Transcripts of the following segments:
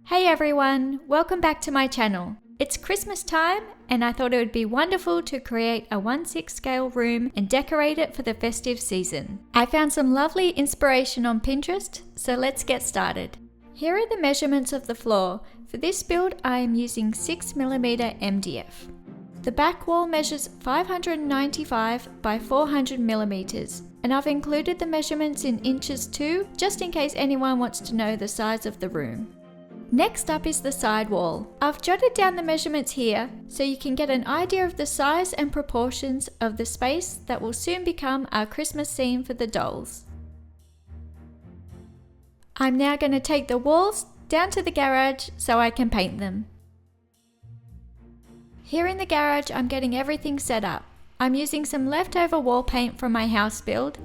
Hey everyone, welcome back to my channel. It's Christmas time and I thought it would be wonderful to create a 1/6 scale room and decorate it for the festive season. I found some lovely inspiration on Pinterest, so let's get started. Here are the measurements of the floor. For this build I am using 6mm MDF. The back wall measures 595 by 400mm and I've included the measurements in inches too, just in case anyone wants to know the size of the room. Next up is the side wall. I've jotted down the measurements here so you can get an idea of the size and proportions of the space that will soon become our Christmas scene for the dolls. I'm now going to take the walls down to the garage so I can paint them. Here in the garage I'm getting everything set up. I'm using some leftover wall paint from my house build.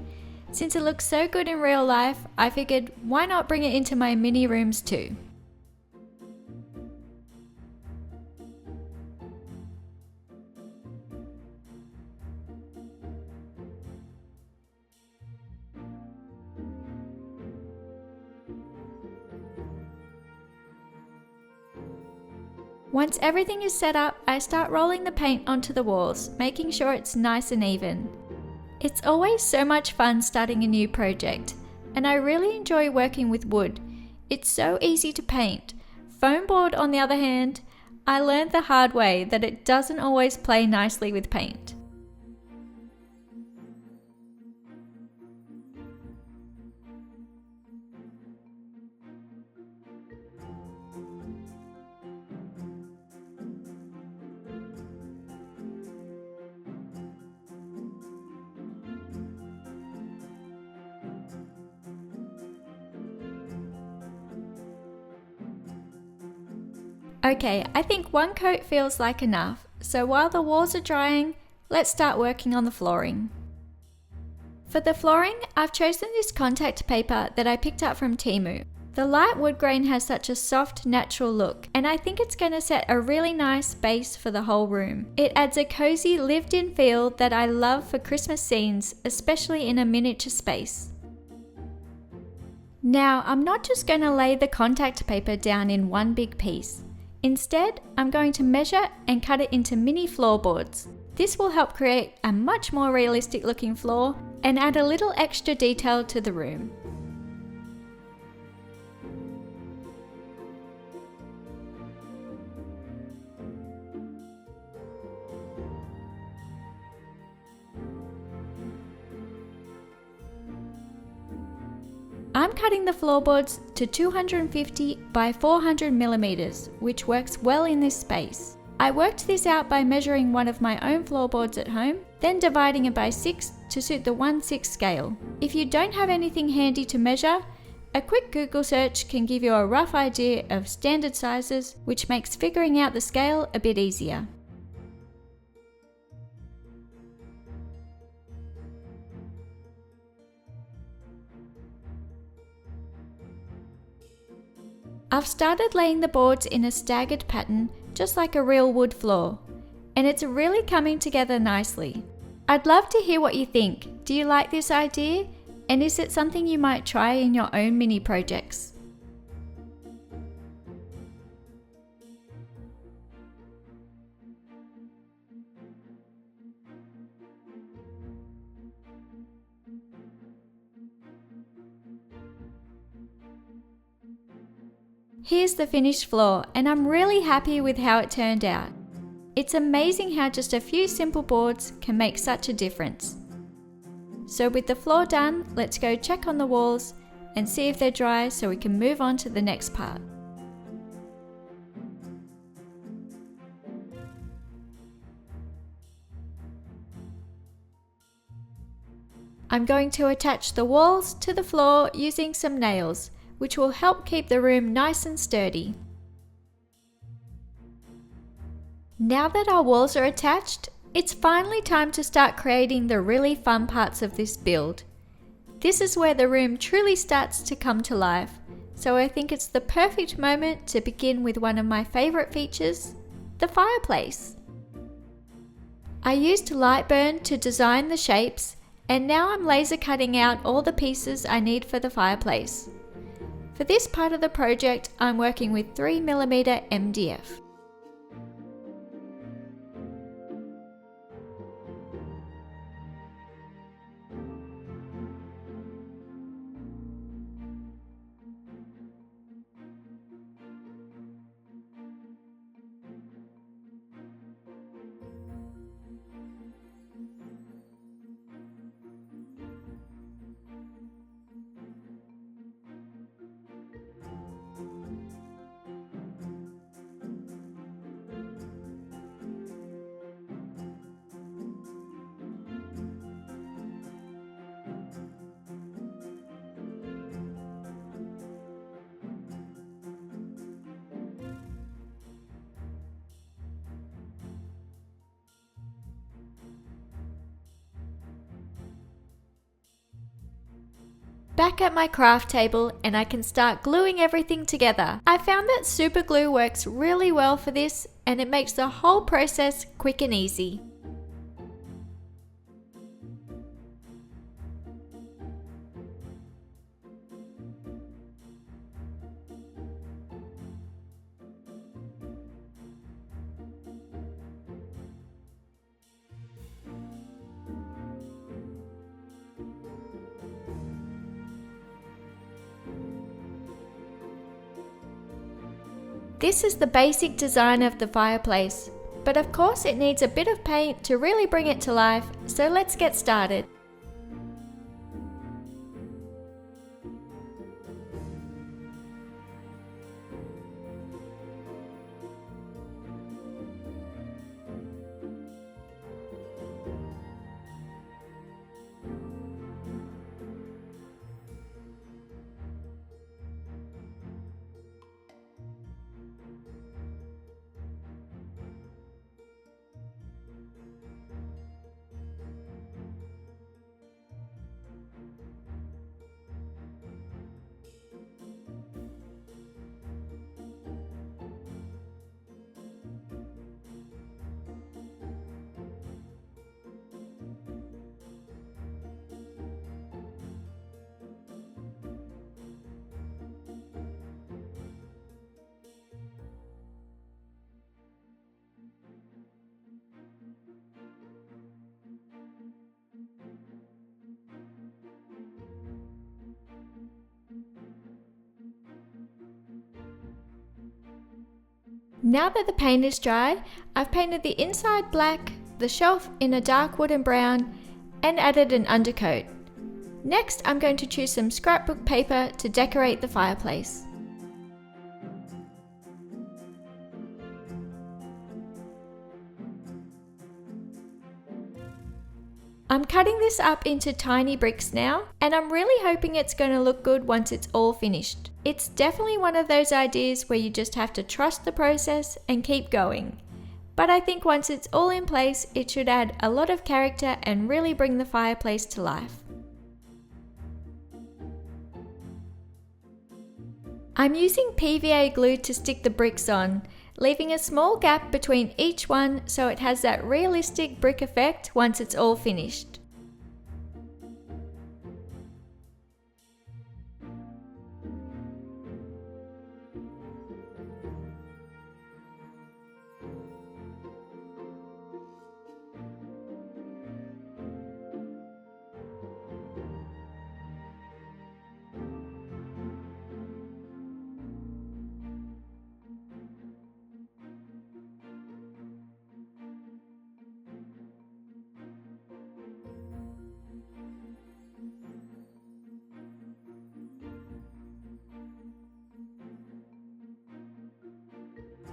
Since it looks so good in real life, I figured why not bring it into my mini rooms too. Once everything is set up, I start rolling the paint onto the walls, making sure it's nice and even. It's always so much fun starting a new project, and I really enjoy working with wood. It's so easy to paint. Foam board, on the other hand, I learned the hard way that it doesn't always play nicely with paint. Okay, I think one coat feels like enough, so while the walls are drying, let's start working on the flooring. For the flooring, I've chosen this contact paper that I picked up from Temu. The light wood grain has such a soft, natural look, and I think it's going to set a really nice base for the whole room. It adds a cozy, lived-in feel that I love for Christmas scenes, especially in a miniature space. Now, I'm not just going to lay the contact paper down in one big piece. Instead, I'm going to measure and cut it into mini floorboards. This will help create a much more realistic looking floor and add a little extra detail to the room. I'm cutting the floorboards to 250 by 400mm, which works well in this space. I worked this out by measuring one of my own floorboards at home, then dividing it by 6 to suit the 1/6 scale. If you don't have anything handy to measure, a quick Google search can give you a rough idea of standard sizes, which makes figuring out the scale a bit easier. I've started laying the boards in a staggered pattern, just like a real wood floor, and it's really coming together nicely. I'd love to hear what you think. Do you like this idea? And is it something you might try in your own mini projects? Here's the finished floor, and I'm really happy with how it turned out. It's amazing how just a few simple boards can make such a difference. So with the floor done, let's go check on the walls and see if they're dry so we can move on to the next part. I'm going to attach the walls to the floor using some nails, which will help keep the room nice and sturdy. Now that our walls are attached, it's finally time to start creating the really fun parts of this build. This is where the room truly starts to come to life, so I think it's the perfect moment to begin with one of my favorite features, the fireplace. I used Lightburn to design the shapes, and now I'm laser cutting out all the pieces I need for the fireplace. For this part of the project, I'm working with 3mm MDF. Back at my craft table, and I can start gluing everything together. I found that super glue works really well for this, and it makes the whole process quick and easy. This is the basic design of the fireplace, but of course it needs a bit of paint to really bring it to life, so let's get started. Now that the paint is dry, I've painted the inside black, the shelf in a dark wooden brown, and added an undercoat. Next, I'm going to choose some scrapbook paper to decorate the fireplace. I'm cutting this up into tiny bricks now, and I'm really hoping it's going to look good once it's all finished. It's definitely one of those ideas where you just have to trust the process and keep going. But I think once it's all in place, it should add a lot of character and really bring the fireplace to life. I'm using PVA glue to stick the bricks on, leaving a small gap between each one so it has that realistic brick effect once it's all finished.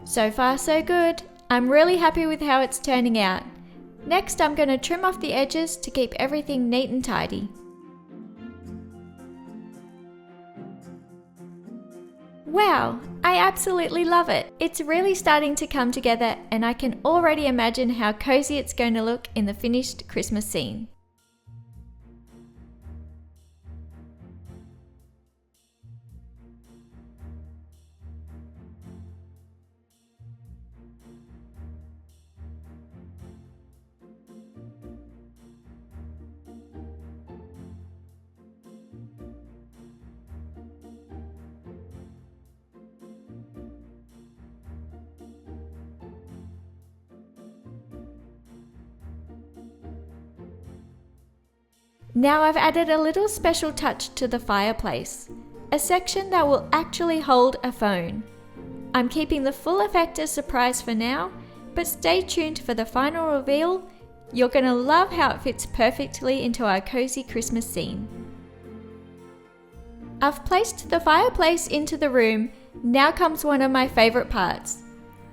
So far so good. I'm really happy with how it's turning out. Next, I'm going to trim off the edges to keep everything neat and tidy. Wow, I absolutely love it. It's really starting to come together, and I can already imagine how cozy it's going to look in the finished Christmas scene. Now I've added a little special touch to the fireplace, a section that will actually hold a phone. I'm keeping the full effect a surprise for now, but stay tuned for the final reveal. You're going to love how it fits perfectly into our cozy Christmas scene. I've placed the fireplace into the room. Now comes one of my favorite parts,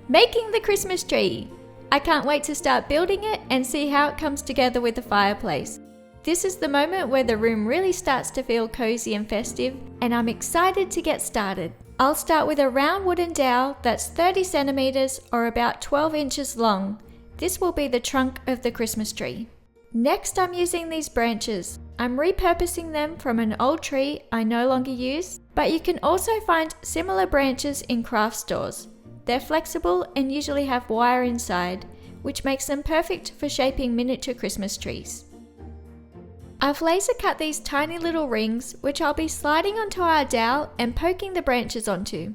making the Christmas tree. I can't wait to start building it and see how it comes together with the fireplace. This is the moment where the room really starts to feel cozy and festive, and I'm excited to get started. I'll start with a round wooden dowel that's 30 centimeters or about 12 inches long. This will be the trunk of the Christmas tree. Next, I'm using these branches. I'm repurposing them from an old tree I no longer use, but you can also find similar branches in craft stores. They're flexible and usually have wire inside, which makes them perfect for shaping miniature Christmas trees. I've laser cut these tiny little rings, which I'll be sliding onto our dowel and poking the branches onto.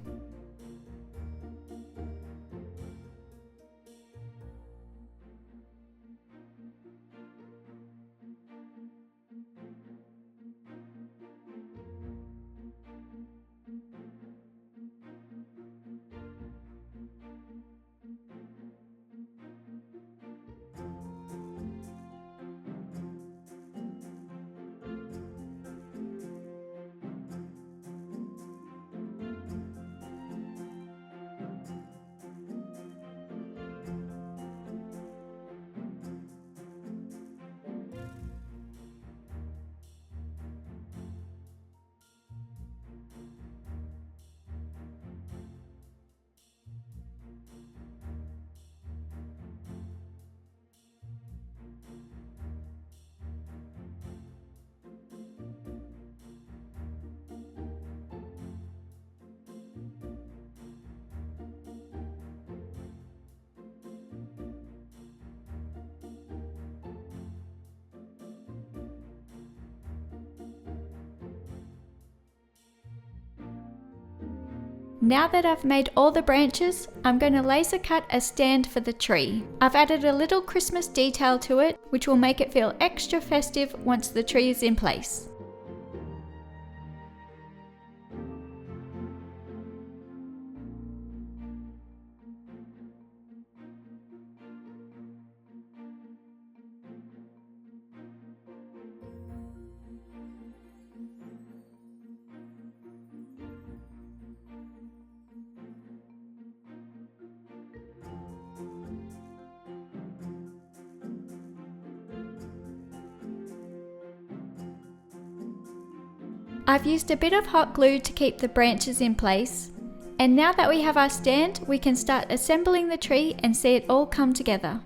Now that I've made all the branches, I'm going to laser cut a stand for the tree. I've added a little Christmas detail to it, which will make it feel extra festive once the tree is in place. I've used a bit of hot glue to keep the branches in place, and now that we have our stand, we can start assembling the tree and see it all come together.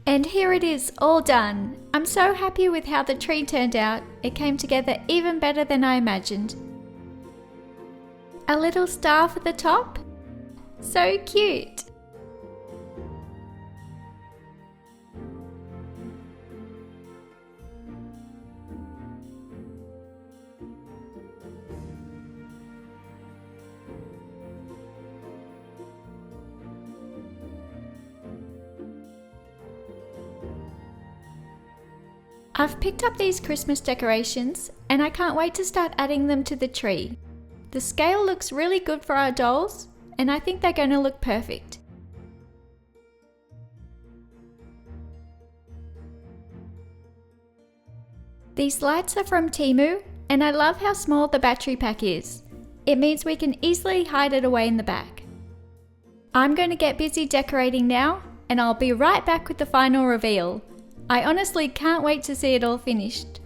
And here it is, all done. I'm so happy with how the tree turned out. It came together even better than I imagined. A little star for the top? So cute! I've picked up these Christmas decorations and I can't wait to start adding them to the tree. The scale looks really good for our dolls and I think they're going to look perfect. These lights are from Temu and I love how small the battery pack is. It means we can easily hide it away in the back. I'm going to get busy decorating now and I'll be right back with the final reveal. I honestly can't wait to see it all finished.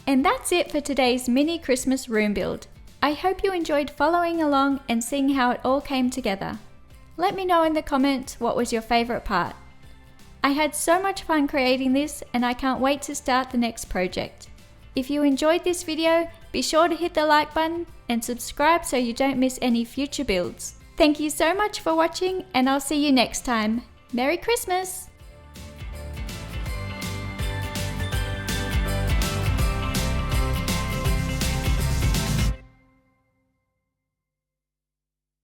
And that's it for today's mini Christmas room build. I hope you enjoyed following along and seeing how it all came together. Let me know in the comments what was your favorite part. I had so much fun creating this and I can't wait to start the next project. If you enjoyed this video, be sure to hit the like button and subscribe so you don't miss any future builds. Thank you so much for watching and I'll see you next time. Merry Christmas!